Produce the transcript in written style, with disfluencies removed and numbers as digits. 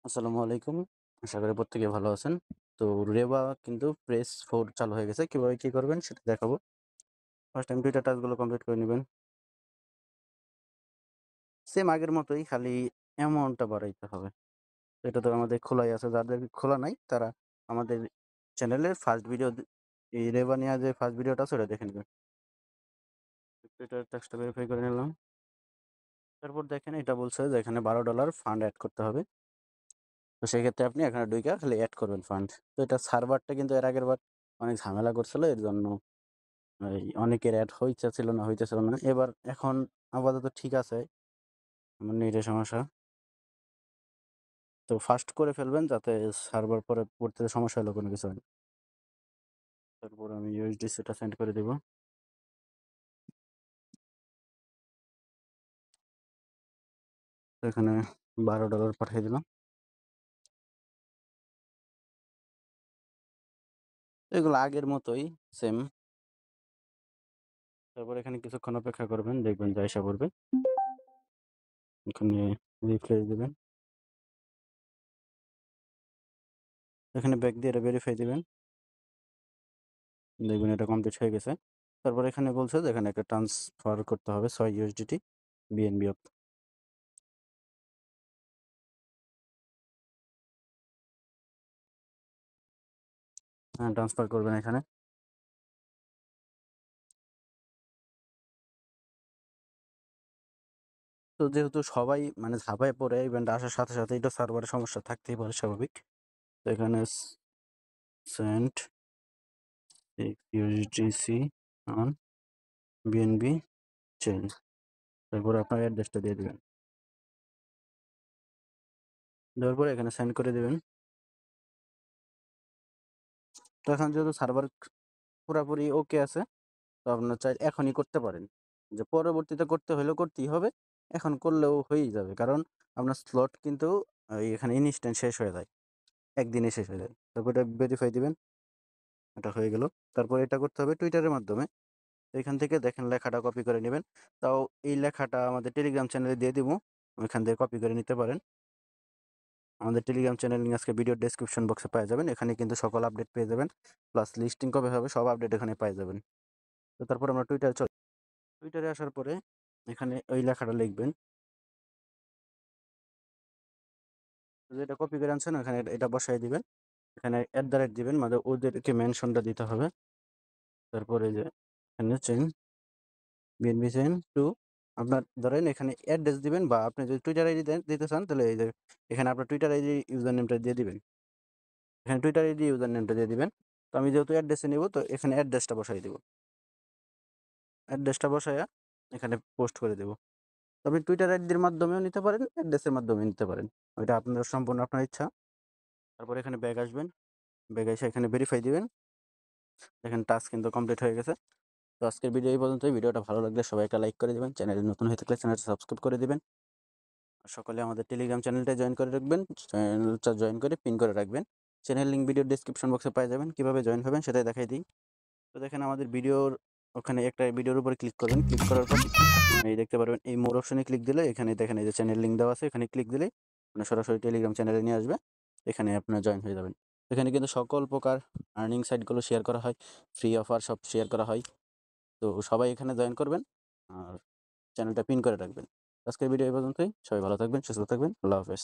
আসসালামু আলাইকুম। আশা করি প্রত্যেকে ভালো আছেন। তো রেবা কিন্তু প্রেস 4 চালু হয়ে গেছে। কিভাবে কি করবেন সেটা দেখাবো। ফার্স্ট টাইম টুইটার টাস্কগুলো কমপ্লিট করে নিবেন। সেম আগের মতোই খালি অ্যামাউন্টটা বাড়াইতে হবে। এটা তো আমাদের খোলাই আছে। যাদের খোলা নাই তারা আমাদের চ্যানেলের ফার্স্ট ভিডিও এই রেবা নিয়া যে ফার্স্ট ভিডিওটা আছে ওটা দেখে নিবেন। টুইটার টাস্কটা ভেরিফাই করে নিলাম। তারপর দেখেন এটা বলছে যে এখানে $12 ফান্ড এড করতে হবে। তো সেক্ষেত্রে আপনি এখানে ঢুইকা খালি এড করবেন ফান্ড। তো এটা সার্ভারটা কিন্তু এর আগেরবার অনেক ঝামেলা করছিল। এর জন্য অনেকের এড হইতেছিল না হইতেছিল না। এখন আপাতত ঠিক আছে। আমার নেটের সমস্যা। তো ফাস্ট করে ফেলবেন যাতে সার্ভার পরে পড়তে সমস্যা হলে কোনো কিছু হয় না। তারপর আমি ইউএসডিসিটা সেন্ড করে দিব। এখানে $12 পাঠিয়ে দিলাম। এগুলো আগের মতোই সেম। তারপর এখানে কিছুক্ষণ অপেক্ষা করবেন, দেখবেন যে আইসা পড়বে। এখানে রিফ্রেশ দিবেন। এখানে ব্যাক দিয়ে এটা ভেরিফাই দিবেন। দেখবেন এটা কমপ্লিট হয়ে গেছে। তারপর এখানে বলছে যে এখানে একটা ট্রান্সফার করতে হবে 6 USDT বিএনবি। হ্যাঁ, ট্রান্সফার করবেন এখানে। তো যেহেতু সবাই মানে ঝাঁপায় পড়ে ইভেন্ট আসার সাথে সাথে এটা সার্ভারের সমস্যা থাকতেই পারে, স্বাভাবিক। তো এখানে সেন্ট ইউজিসি অন বিএনবি চেঞ্জ, তারপরে আপনার অ্যাড্রেসটা দিয়ে দেবেন। দেওয়ার পরে এখানে সেন্ড করে দেবেন। তো এখন যেহেতু সার্ভার পুরাপুরি ওকে আছে, তো আপনার চাই এখনই করতে পারেন। যে পরবর্তীতে করতে হলেও করতেই হবে, এখন করলেও হয়েই যাবে। কারণ আপনার স্লট কিন্তু এখানে ইনস্ট্যান্ট শেষ হয়ে যায়, একদিনে শেষ হয়ে যায়। তারপর এটা ভেরিফাই দিবেন। এটা হয়ে গেল। তারপর এটা করতে হবে টুইটারের মাধ্যমে। এখান থেকে দেখেন লেখাটা কপি করে নেবেন। তাও এই লেখাটা আমাদের টেলিগ্রাম চ্যানেলে দিয়ে দিব, ওইখান থেকে কপি করে নিতে পারেন। আমাদের টেলিগ্রাম চ্যানেল লিঙ্ক আজকে ভিডিও ডেসক্রিপশন বক্সে পেয়ে যাবেন। এখানে কিন্তু সকল আপডেট পেয়ে যাবেন, প্লাস লিস্টিং কবে হবে সব আপডেট এখানে পেয়ে যাবেন। তো তারপর আমরা টুইটারে আসার পরে এখানে ওই লেখাটা লিখবেন, যেটা কপি করে আনছেন ওখানে এটা বসাই দিবেন। এখানে @ দিবেন, মানে ওদেরকে মেনশনটা দিতে হবে। তারপরে যে এখানে চেঞ্জ বিএনবি চেইন টু, আপনার ধরেন এখানে অ্যাড্রেস দিবেন, বা আপনি যদি টুইটার আইডি দিতে চান তাহলে এই যে এখানে আপনার টুইটার আইডি ইউজার নেমটা দিয়ে দিবেন। এখানে টুইটার আইডি ইউজার নেমটা দিয়ে দিবেন। তো আমি যেহেতু অ্যাড্রেসে নিব, তো এখানে অ্যাড্রেসটা বসাই দিব। অ্যাড্রেসটা বসাইয়া এখানে পোস্ট করে দেব। তো আপনি টুইটার আইডির মাধ্যমেও নিতে পারেন, অ্যাড্রেসের মাধ্যমে নিতে পারেন। ওইটা আপনার সম্পূর্ণ আপনার ইচ্ছা। তারপর এখানে ব্যাক আসবেন। ব্যাক এসে এখানে ভেরিফাই দিবেন। দেখেন টাস্ক কিন্তু কমপ্লিট হয়ে গেছে। তো আজকের ভিডিও এই পর্যন্তই। ভিডিওটা ভালো লাগলে সবাই একটা লাইক করে দিবেন। চ্যানেলে নতুন হয়ে থাকলে চ্যানেলটা সাবস্ক্রাইব করে দিবেন। সকলে আমাদের টেলিগ্রাম চ্যানেলটা জয়েন করে রাখবেন। চ্যানেলটা জয়েন করে পিন করে রাখবেন। চ্যানেল লিঙ্ক ভিডিও ডেসক্রিপশন বক্সে পেয়ে যাবেন। কীভাবে জয়েন হবেন সেটাই দেখাই দিই। তো দেখেন আমাদের ভিডিওর ওখানে একটা ভিডিওর উপরে ক্লিক করবেন। ক্লিক করার পর এই দেখতে পারবেন এই মোর অপশনে ক্লিক দিলে এখানে দেখেন এই যে চ্যানেল লিঙ্ক দেওয়া আছে, এখানে ক্লিক দিলে মানে সরাসরি টেলিগ্রাম চ্যানেলে নিয়ে আসবে। এখানে আপনার জয়েন হয়ে যাবেন। এখানে কিন্তু সকল প্রকার আর্নিং সাইটগুলো শেয়ার করা হয়, ফ্রি অফার সব শেয়ার করা হয়। তো সবাই এখানে জয়েন করবেন আর চ্যানেলটা পিন করে রাখবেন। আজকের ভিডিও এই পর্যন্তই। সবাই ভালো থাকবেন, সুস্থ থাকবেন। আল্লাহ হাফেজ।